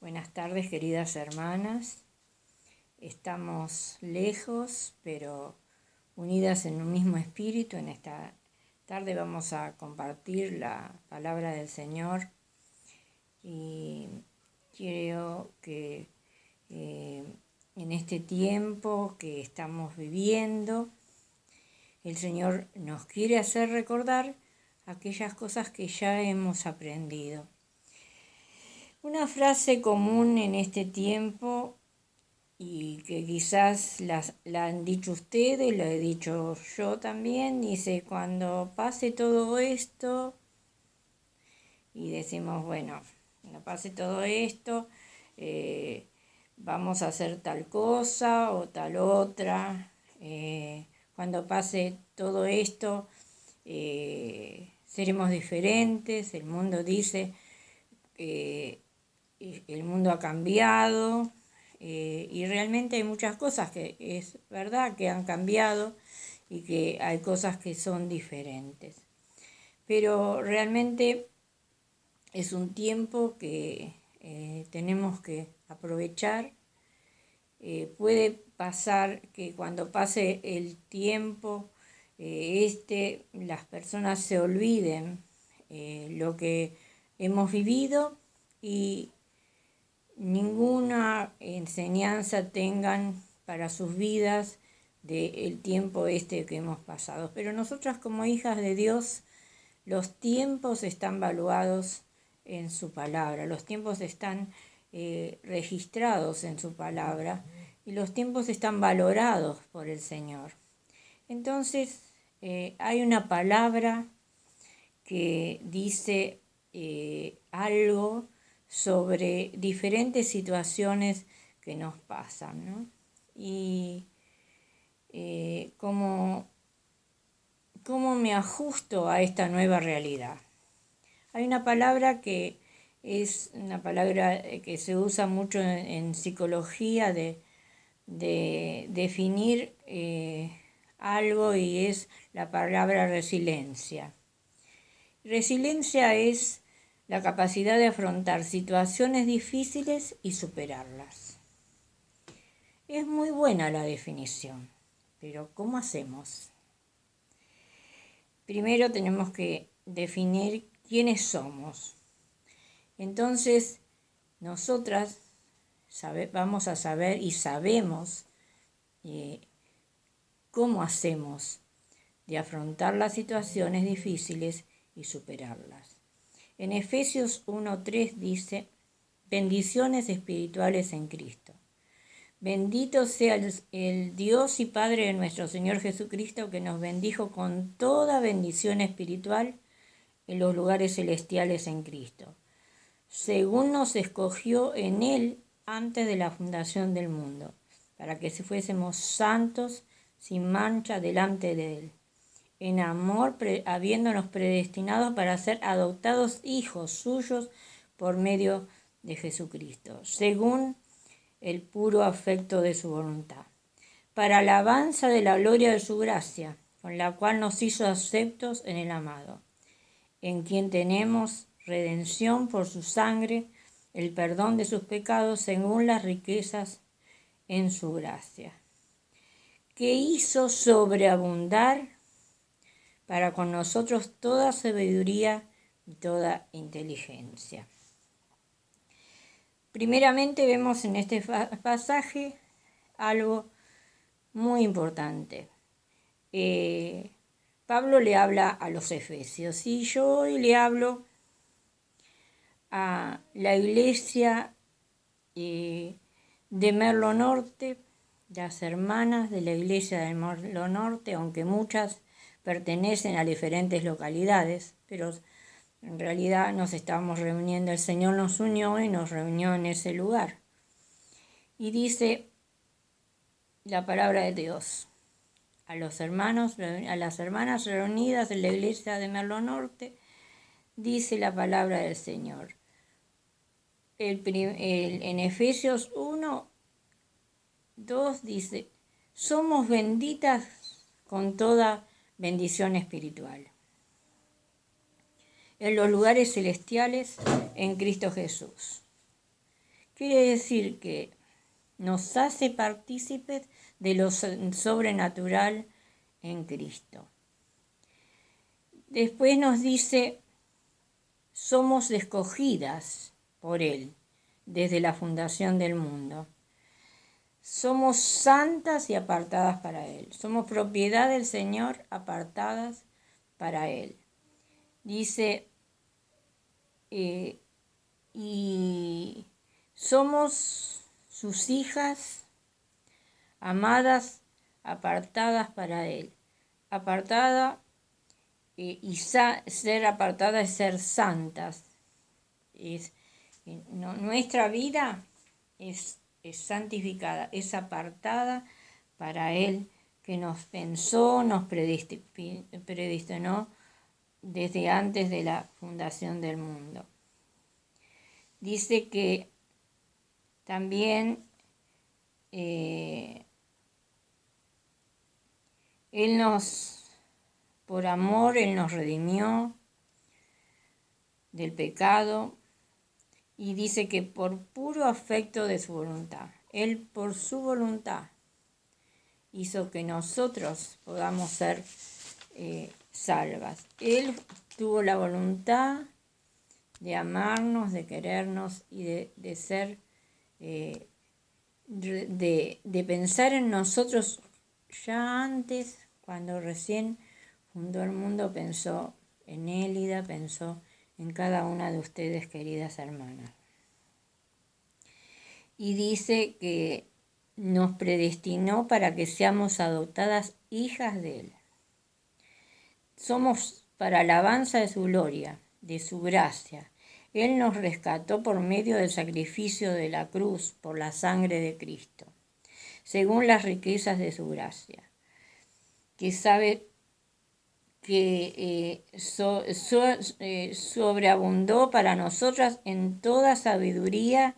Buenas tardes, queridas hermanas. Estamos lejos, pero unidas en un mismo espíritu. En esta tarde vamos a compartir la palabra del Señor y quiero que en este tiempo que estamos viviendo, el Señor nos quiere hacer recordar aquellas cosas que ya hemos aprendido. Una frase común en este tiempo y que quizás la han dicho ustedes, lo he dicho yo también, dice: cuando pase todo esto, y decimos, bueno, cuando pase todo esto, vamos a hacer tal cosa o tal otra, cuando pase todo esto, seremos diferentes. El mundo dice que el mundo ha cambiado, y realmente hay muchas cosas que es verdad que han cambiado y que hay cosas que son diferentes. Pero realmente es un tiempo que tenemos que aprovechar. Puede pasar que cuando pase el tiempo, las personas se olviden lo que hemos vivido y ninguna enseñanza tengan para sus vidas del tiempo que hemos pasado. Pero nosotras, como hijas de Dios, los tiempos están valuados en su palabra, los tiempos están registrados en su palabra y los tiempos están valorados por el Señor. Entonces, hay una palabra que dice algo sobre diferentes situaciones que nos pasan, ¿no? Y cómo me ajusto a esta nueva realidad. Hay una palabra que es una palabra que se usa mucho en psicología de definir algo, y es la palabra resiliencia. Resiliencia es la capacidad de afrontar situaciones difíciles y superarlas. Es muy buena la definición, pero ¿cómo hacemos? Primero tenemos que definir quiénes somos. Entonces, nosotras vamos a saber y sabemos cómo hacemos de afrontar las situaciones difíciles y superarlas. En Efesios 1:3 dice: bendiciones espirituales en Cristo. Bendito sea el Dios y Padre de nuestro Señor Jesucristo, que nos bendijo con toda bendición espiritual en los lugares celestiales en Cristo, según nos escogió en Él antes de la fundación del mundo, para que fuésemos santos sin mancha delante de Él, en amor, habiéndonos predestinados para ser adoptados hijos suyos por medio de Jesucristo, según el puro afecto de su voluntad, para alabanza de la gloria de su gracia, con la cual nos hizo aceptos en el amado, en quien tenemos redención por su sangre, el perdón de sus pecados según las riquezas en su gracia, que hizo sobreabundar para con nosotros toda sabiduría y toda inteligencia. Primeramente vemos en este pasaje algo muy importante. Pablo le habla a los efesios y yo hoy le hablo a la iglesia de Merlo Norte, las hermanas de la iglesia de Merlo Norte, aunque muchas pertenecen a diferentes localidades, pero en realidad nos estábamos reuniendo, el Señor nos unió y nos reunió en ese lugar. Y dice la palabra de Dios: a los hermanos, a las hermanas reunidas en la iglesia de Merlo Norte, dice la palabra del Señor. En Efesios 1:2 dice: somos benditas con toda bendición espiritual en los lugares celestiales en Cristo Jesús. Quiere decir que nos hace partícipes de lo sobrenatural en Cristo. Después nos dice, somos escogidas por Él desde la fundación del mundo. Somos santas y apartadas para Él. Somos propiedad del Señor, apartadas para Él. Dice, y somos sus hijas, amadas, apartadas para Él. Apartada y ser apartada es ser santas. Nuestra vida es santificada, es apartada para Él, que nos pensó, nos predestinó desde antes de la fundación del mundo. Dice que también Él por amor, Él nos redimió del pecado, y dice que por puro afecto de su voluntad, Él por su voluntad hizo que nosotros podamos ser salvas. Él tuvo la voluntad de amarnos, de querernos y de ser, de pensar en nosotros ya antes, cuando recién fundó el mundo, pensó en Élida, pensó en cada una de ustedes, queridas hermanas. Y dice que nos predestinó para que seamos adoptadas hijas de Él. Somos para alabanza de su gloria, de su gracia. Él nos rescató por medio del sacrificio de la cruz, por la sangre de Cristo, según las riquezas de su gracia, que sabe que sobreabundó para nosotras en toda sabiduría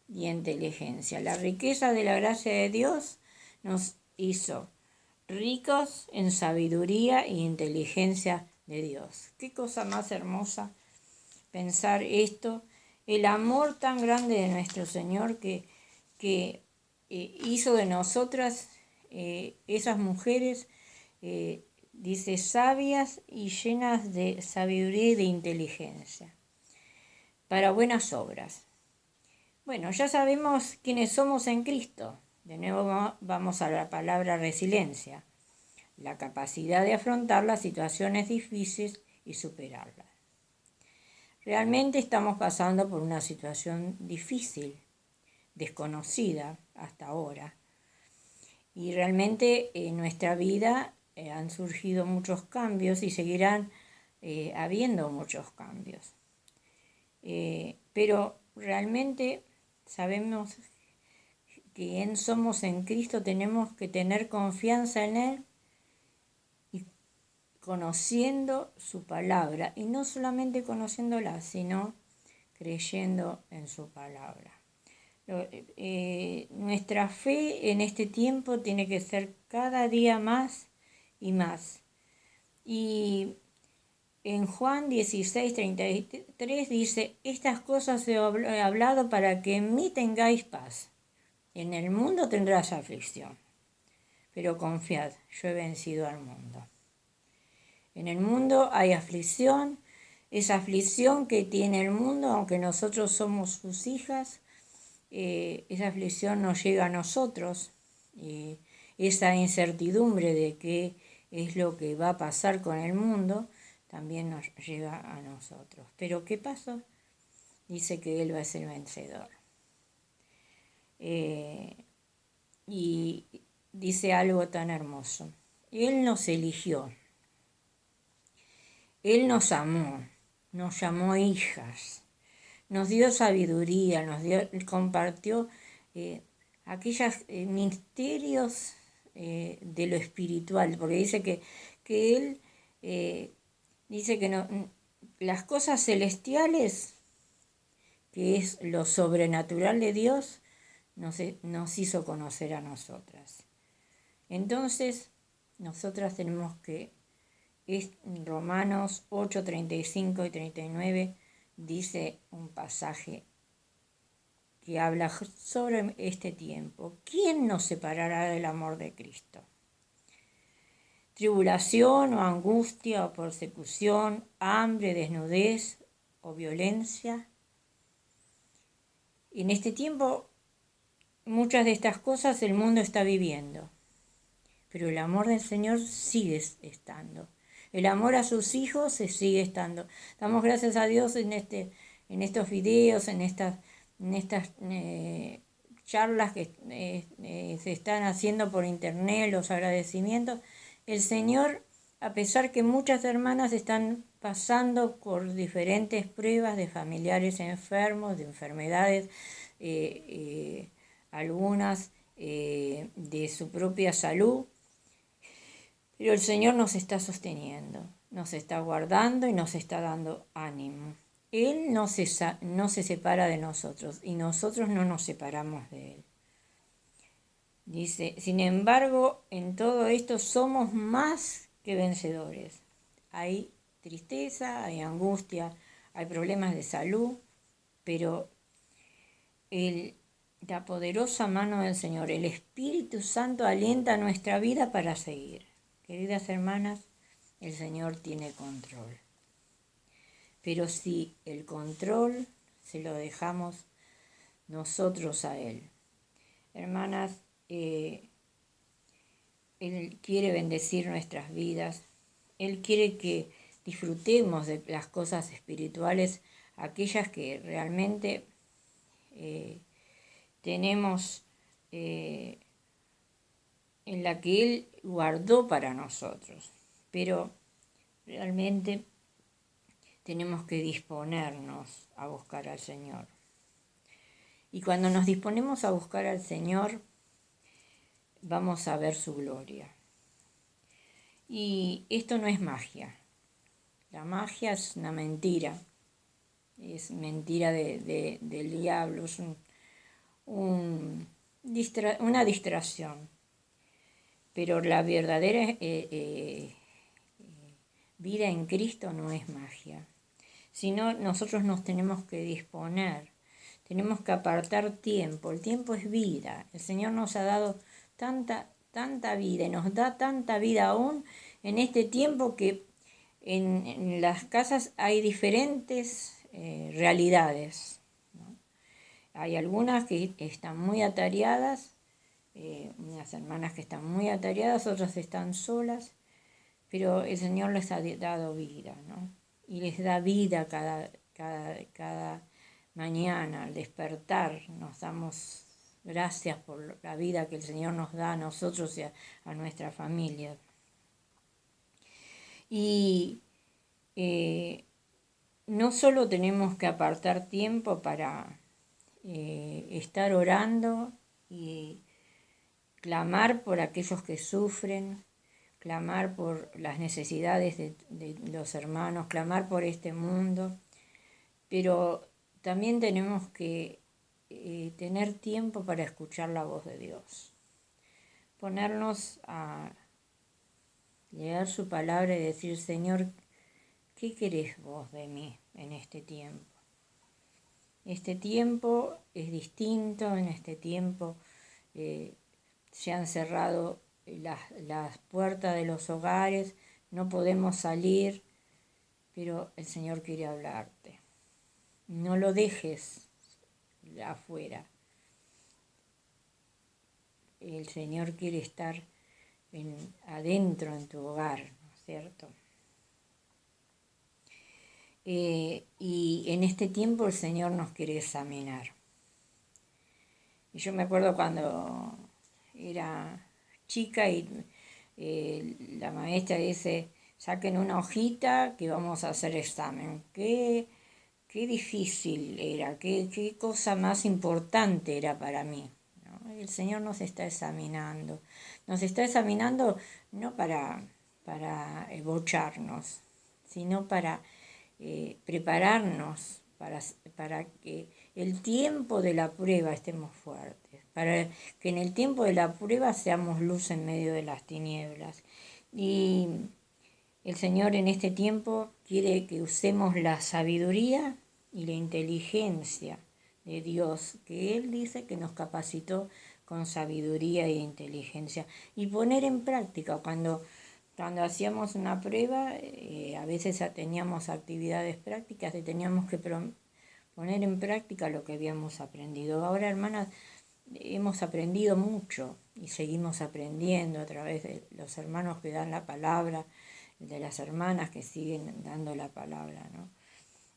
y inteligencia. La riqueza de la gracia de Dios nos hizo ricos en sabiduría e inteligencia de Dios. Qué cosa más hermosa pensar esto, el amor tan grande de nuestro Señor que hizo de nosotras esas mujeres, dice, sabias y llenas de sabiduría y de inteligencia, para buenas obras. Bueno, ya sabemos quiénes somos en Cristo. De nuevo vamos a la palabra resiliencia, la capacidad de afrontar las situaciones difíciles y superarlas. Realmente estamos pasando por una situación difícil, desconocida hasta ahora, y realmente en nuestra vida han surgido muchos cambios y seguirán habiendo muchos cambios. Pero realmente sabemos que somos en Cristo, tenemos que tener confianza en Él y conociendo su palabra, y no solamente conociéndola, sino creyendo en su palabra. Nuestra fe en este tiempo tiene que ser cada día más y más. Y en Juan 16:33 dice, estas cosas he hablado para que en mí tengáis paz. En el mundo tendrás aflicción, pero confiad, yo he vencido al mundo. En el mundo hay aflicción, esa aflicción que tiene el mundo, aunque nosotros somos sus hijas, esa aflicción nos llega a nosotros, esa incertidumbre de qué es lo que va a pasar con el mundo, también nos llega a nosotros. Pero ¿qué pasó? Dice que Él va a ser vencedor. Y dice algo tan hermoso. Él nos eligió. Él nos amó, nos llamó hijas, nos dio sabiduría, compartió aquellos misterios de lo espiritual, porque dice que Él dice que las cosas celestiales, que es lo sobrenatural de Dios, nos hizo conocer a nosotras. Entonces, nosotras tenemos que, Romanos 8, 35 y 39, dice un pasaje que habla sobre este tiempo. ¿Quién nos separará del amor de Cristo? Tribulación o angustia o persecución, hambre, desnudez o violencia. En este tiempo, muchas de estas cosas el mundo está viviendo, pero el amor del Señor sigue estando. El amor a sus hijos se sigue estando. Damos gracias a Dios en estos videos, en estas charlas que se están haciendo por internet, los agradecimientos. El Señor, a pesar que muchas hermanas están pasando por diferentes pruebas de familiares enfermos, de enfermedades, algunas de su propia salud, pero el Señor nos está sosteniendo, nos está guardando y nos está dando ánimo. Él no se separa de nosotros y nosotros no nos separamos de Él. Dice, sin embargo, en todo esto somos más que vencedores. Hay tristeza, hay angustia, hay problemas de salud, pero la poderosa mano del Señor, el Espíritu Santo alienta nuestra vida para seguir. Queridas hermanas, el Señor tiene control. Pero si el control se lo dejamos nosotros a Él. Hermanas, Él quiere bendecir nuestras vidas. Él quiere que disfrutemos de las cosas espirituales, aquellas que realmente tenemos, en la que Él guardó para nosotros. Pero realmente tenemos que disponernos a buscar al Señor. Y cuando nos disponemos a buscar al Señor, vamos a ver su gloria. Y esto no es magia. La magia es una mentira. Es mentira del diablo. Es una distracción. Pero la verdadera vida en Cristo no es magia. Sino nosotros nos tenemos que disponer. Tenemos que apartar tiempo. El tiempo es vida. El Señor nos ha dado tanta vida y nos da tanta vida aún en este tiempo que en las casas hay diferentes realidades, ¿no? Hay algunas que están muy atareadas, unas hermanas que están muy atareadas, otras están solas, pero el Señor les ha dado vida, ¿no? Y les da vida cada mañana al despertar. Nos damos gracias por la vida que el Señor nos da a nosotros y a nuestra familia. Y no solo tenemos que apartar tiempo para estar orando y clamar por aquellos que sufren, clamar por las necesidades de los hermanos, clamar por este mundo, pero también tenemos que tener tiempo para escuchar la voz de Dios, ponernos a leer su palabra y decir, Señor, ¿qué querés vos de mí en este tiempo? Este tiempo es distinto, en este tiempo se han cerrado las puertas de los hogares, no podemos salir, pero el Señor quiere hablarte. No lo dejes afuera. El Señor quiere estar adentro en tu hogar, ¿no es cierto? Y en este tiempo el Señor nos quiere examinar. Y yo me acuerdo cuando era chica y la maestra dice, saquen una hojita que vamos a hacer examen. Qué difícil era, qué cosa más importante era para mí, ¿no? El Señor nos está examinando no para bocharnos, sino para prepararnos para que el tiempo de la prueba estemos fuertes, para que en el tiempo de la prueba seamos luz en medio de las tinieblas. Y el Señor en este tiempo quiere que usemos la sabiduría y la inteligencia de Dios, que Él dice que nos capacitó con sabiduría e inteligencia. Y poner en práctica, cuando hacíamos una prueba, a veces teníamos actividades prácticas y teníamos que poner en práctica lo que habíamos aprendido. Ahora, hermanas, hemos aprendido mucho y seguimos aprendiendo a través de los hermanos que dan la palabra, de las hermanas que siguen dando la palabra, ¿no?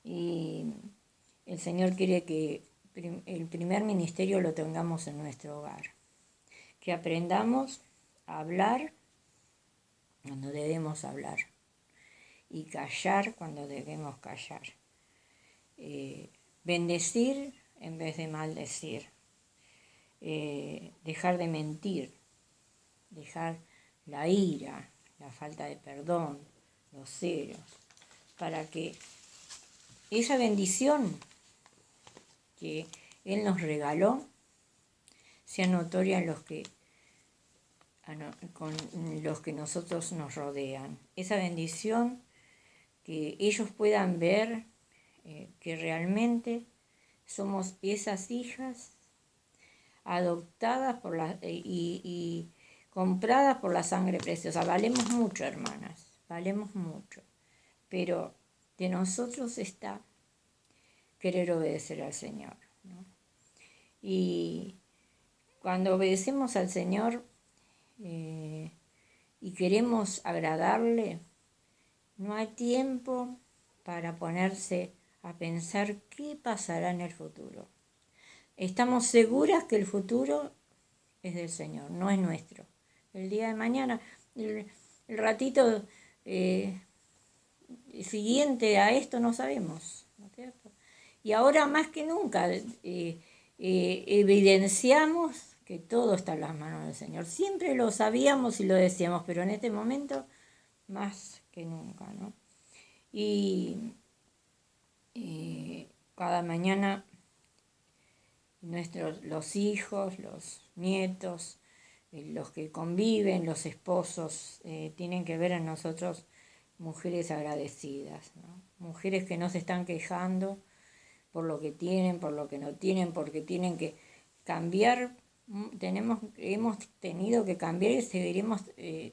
Y el Señor quiere que el primer ministerio lo tengamos en nuestro hogar, que aprendamos a hablar cuando debemos hablar y callar cuando debemos callar, bendecir en vez de maldecir, dejar de mentir, dejar la ira, la falta de perdón, los celos, para que esa bendición que Él nos regaló sea notoria en con los que nosotros nos rodean. Esa bendición que ellos puedan ver que realmente somos esas hijas adoptadas y compradas por la sangre preciosa. Valemos mucho, hermanas, valemos mucho, pero de nosotros está querer obedecer al Señor, ¿no? Y cuando obedecemos al Señor y queremos agradarle, no hay tiempo para ponerse a pensar qué pasará en el futuro. Estamos seguras que el futuro es del Señor, no es nuestro. El día de mañana, el ratito siguiente a esto no sabemos, ¿no es cierto? Y ahora más que nunca evidenciamos que todo está en las manos del Señor. Siempre lo sabíamos y lo decíamos, pero en este momento más que nunca, ¿no? Y cada mañana los hijos, los nietos, los que conviven, los esposos, tienen que ver en nosotros mujeres agradecidas, ¿no? Mujeres que no se están quejando por lo que tienen, por lo que no tienen, porque tienen que cambiar. Hemos tenido que cambiar y seguiremos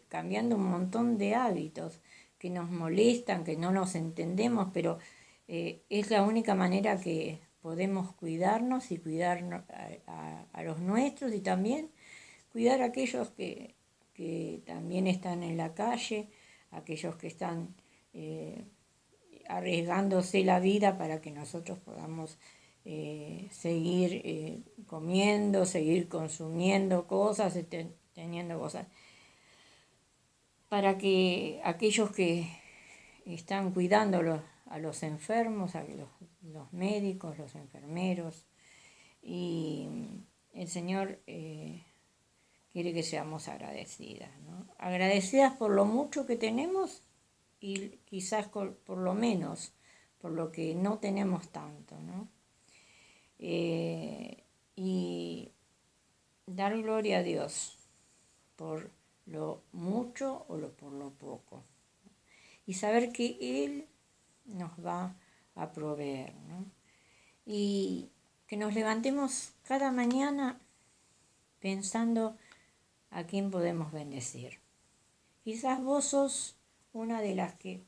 cambiando un montón de hábitos que nos molestan, que no nos entendemos, pero es la única manera que podemos cuidarnos y cuidar a los nuestros y también cuidar a aquellos que también están en la calle, aquellos que están arriesgándose la vida para que nosotros podamos seguir comiendo, seguir consumiendo cosas, teniendo cosas. Para que aquellos que están cuidando a los enfermos, a los médicos, los enfermeros, y el Señor quiere que seamos agradecidas, ¿no? Agradecidas por lo mucho que tenemos y quizás por lo menos, por lo que no tenemos tanto, ¿no? Y dar gloria a Dios por lo mucho o por lo poco. Y saber que Él nos va a proveer, ¿no? Y que nos levantemos cada mañana pensando a quién podemos bendecir. Quizás vos sos una de las que,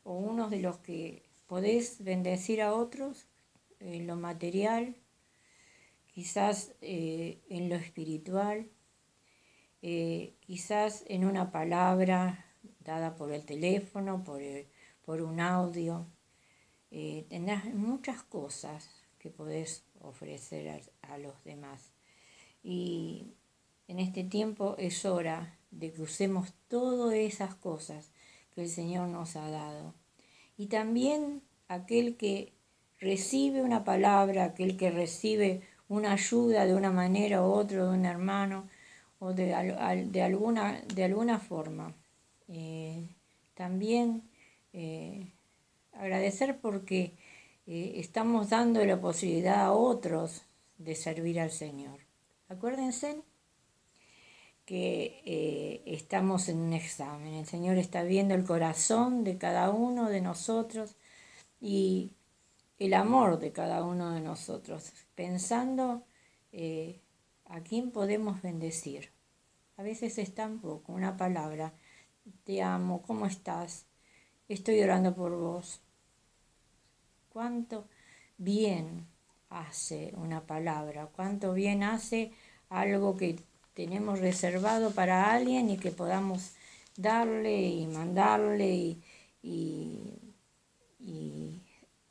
o uno de los que podés bendecir a otros en lo material, quizás en lo espiritual, quizás en una palabra dada por el teléfono, por un audio. Tendrás muchas cosas que podés ofrecer a los demás. Y en este tiempo es hora de que usemos todas esas cosas que el Señor nos ha dado. Y también aquel que recibe una palabra, aquel que recibe una ayuda de una manera u otra, de un hermano, o de alguna forma. También agradecer porque estamos dando la posibilidad a otros de servir al Señor. Acuérdense que estamos en un examen. El Señor está viendo el corazón de cada uno de nosotros y el amor de cada uno de nosotros, pensando a quién podemos bendecir. A veces es tan poco, una palabra, te amo, ¿cómo estás? Estoy orando por vos. ¿Cuánto bien hace una palabra? ¿Cuánto bien hace algo que tenemos reservado para alguien y que podamos darle y mandarle y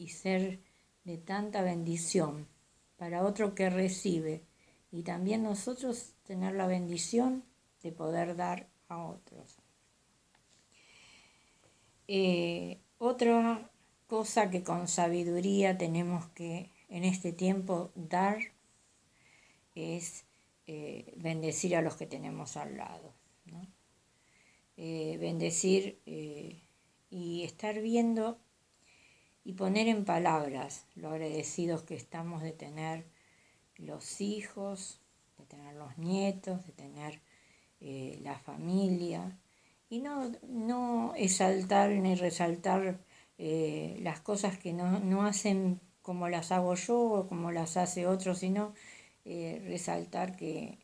ser de tanta bendición para otro que recibe? Y también nosotros tener la bendición de poder dar a otros. Otra cosa que con sabiduría tenemos que en este tiempo dar es bendecir a los que tenemos al lado, ¿no? Bendecir y estar viendo y poner en palabras lo agradecidos que estamos de tener los hijos, de tener los nietos, de tener la familia, y no exaltar ni resaltar las cosas que no hacen como las hago yo o como las hace otro, sino resaltar que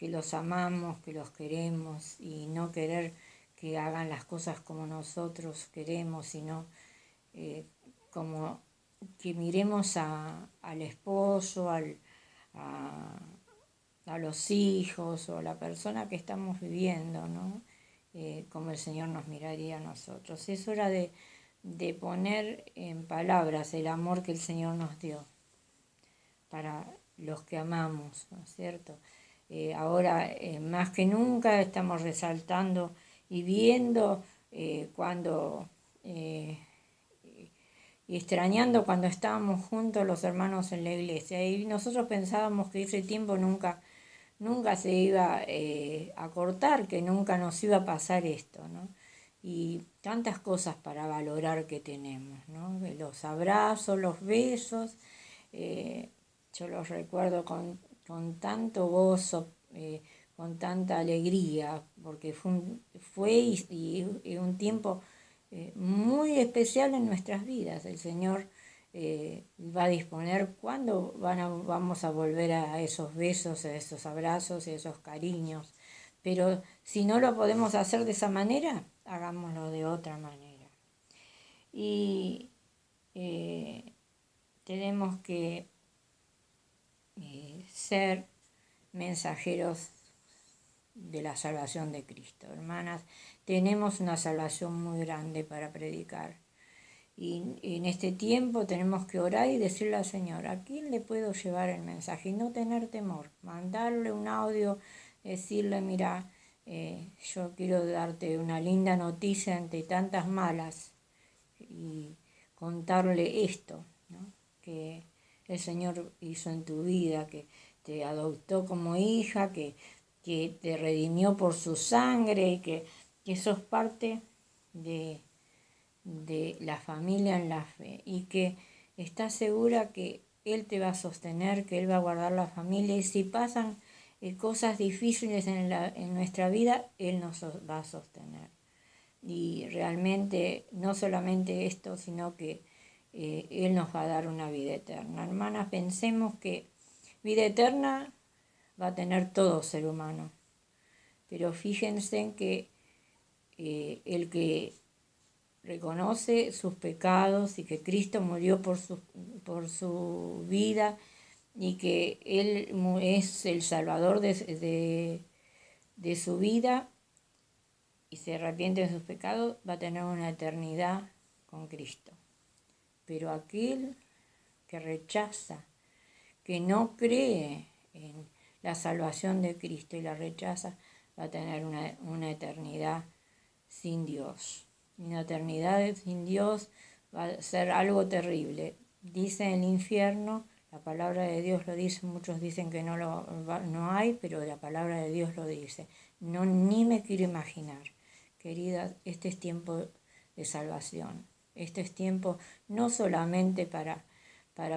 los amamos, que los queremos, y no querer que hagan las cosas como nosotros queremos, sino como que miremos al esposo, a los hijos o a la persona que estamos viviendo, ¿no? Como el Señor nos miraría a nosotros. Es hora de poner en palabras el amor que el Señor nos dio para los que amamos, ¿no es cierto? Ahora, más que nunca, estamos resaltando y viendo cuando... y extrañando cuando estábamos juntos los hermanos en la iglesia. Y nosotros pensábamos que ese tiempo nunca se iba a cortar, que nunca nos iba a pasar esto, ¿no? Y tantas cosas para valorar que tenemos, ¿no? Los abrazos, los besos, yo los recuerdo con tanto gozo, con tanta alegría, porque fue y un tiempo muy especial en nuestras vidas. El Señor va a disponer cuándo vamos a volver a esos besos, a esos abrazos, a esos cariños. Pero si no lo podemos hacer de esa manera, hagámoslo de otra manera. Y tenemos que ser mensajeros de la salvación de Cristo. Hermanas, tenemos una salvación muy grande para predicar. Y en este tiempo tenemos que orar y decirle al Señor, ¿a quién le puedo llevar el mensaje? Y no tener temor, mandarle un audio, decirle, mira, yo quiero darte una linda noticia entre tantas malas, y contarle esto, ¿no? Que el Señor hizo en tu vida, que te adoptó como hija, que te redimió por su sangre, y que sos parte de la familia en la fe, y que estás segura que Él te va a sostener, que Él va a guardar la familia, y si pasan cosas difíciles en nuestra vida, Él nos va a sostener. Y realmente no solamente esto, sino que Él nos va a dar una vida eterna. Hermanas, pensemos que vida eterna va a tener todo ser humano, pero fíjense en que el que reconoce sus pecados y que Cristo murió por su vida, y que Él es el Salvador de su vida, y se arrepiente de sus pecados, va a tener una eternidad con Cristo. Pero aquel que rechaza, que no cree en la salvación de Cristo y la rechaza, va a tener una eternidad sin Dios. Una eternidad sin Dios va a ser algo terrible. Dice el infierno, la palabra de Dios lo dice, muchos dicen que no hay, pero la palabra de Dios lo dice. No, ni me quiero imaginar. Queridas, este es tiempo de salvación. Este es tiempo no solamente para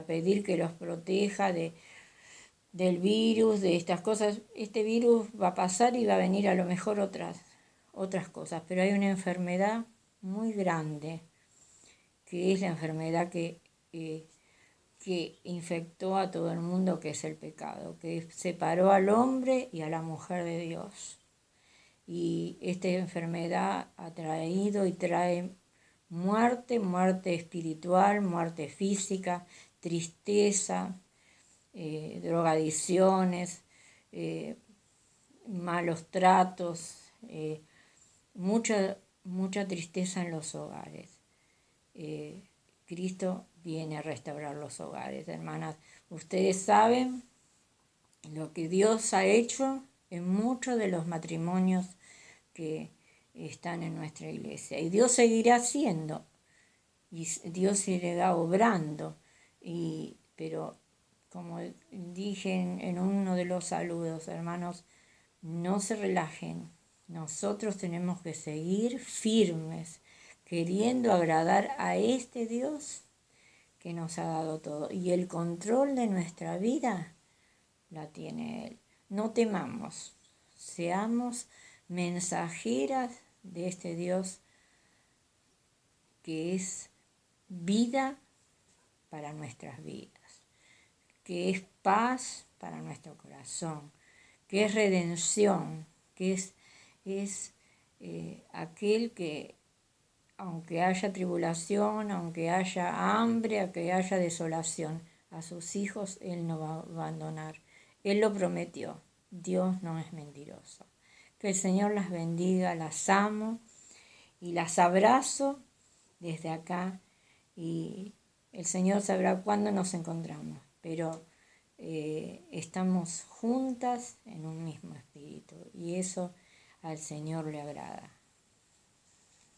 pedir que los proteja del virus, de estas cosas. Este virus va a pasar y va a venir a lo mejor otras cosas, pero hay una enfermedad muy grande, que es la enfermedad que que infectó a todo el mundo, que es el pecado, que separó al hombre y a la mujer de Dios. Y esta enfermedad ha traído y trae muerte, muerte espiritual, muerte física, tristeza, drogadicciones, malos tratos, mucha tristeza en los hogares. Cristo viene a restaurar los hogares, hermanas. Ustedes saben lo que Dios ha hecho en muchos de los matrimonios que están en nuestra iglesia. Y Dios seguirá haciendo, y Dios seguirá obrando. Pero como dije en uno de los saludos, hermanos, no se relajen. Nosotros tenemos que seguir firmes, queriendo agradar a este Dios que nos ha dado todo. Y el control de nuestra vida la tiene Él. No temamos, seamos mensajeras de este Dios que es vida para nuestras vidas, que es paz para nuestro corazón, que es redención, que es aquel que, aunque haya tribulación, aunque haya hambre, aunque haya desolación, a sus hijos Él no va a abandonar. Él lo prometió. Dios no es mentiroso. Que el Señor las bendiga, las amo y las abrazo desde acá. Y el Señor sabrá cuándo nos encontramos, pero estamos juntas en un mismo espíritu y eso al Señor le agrada.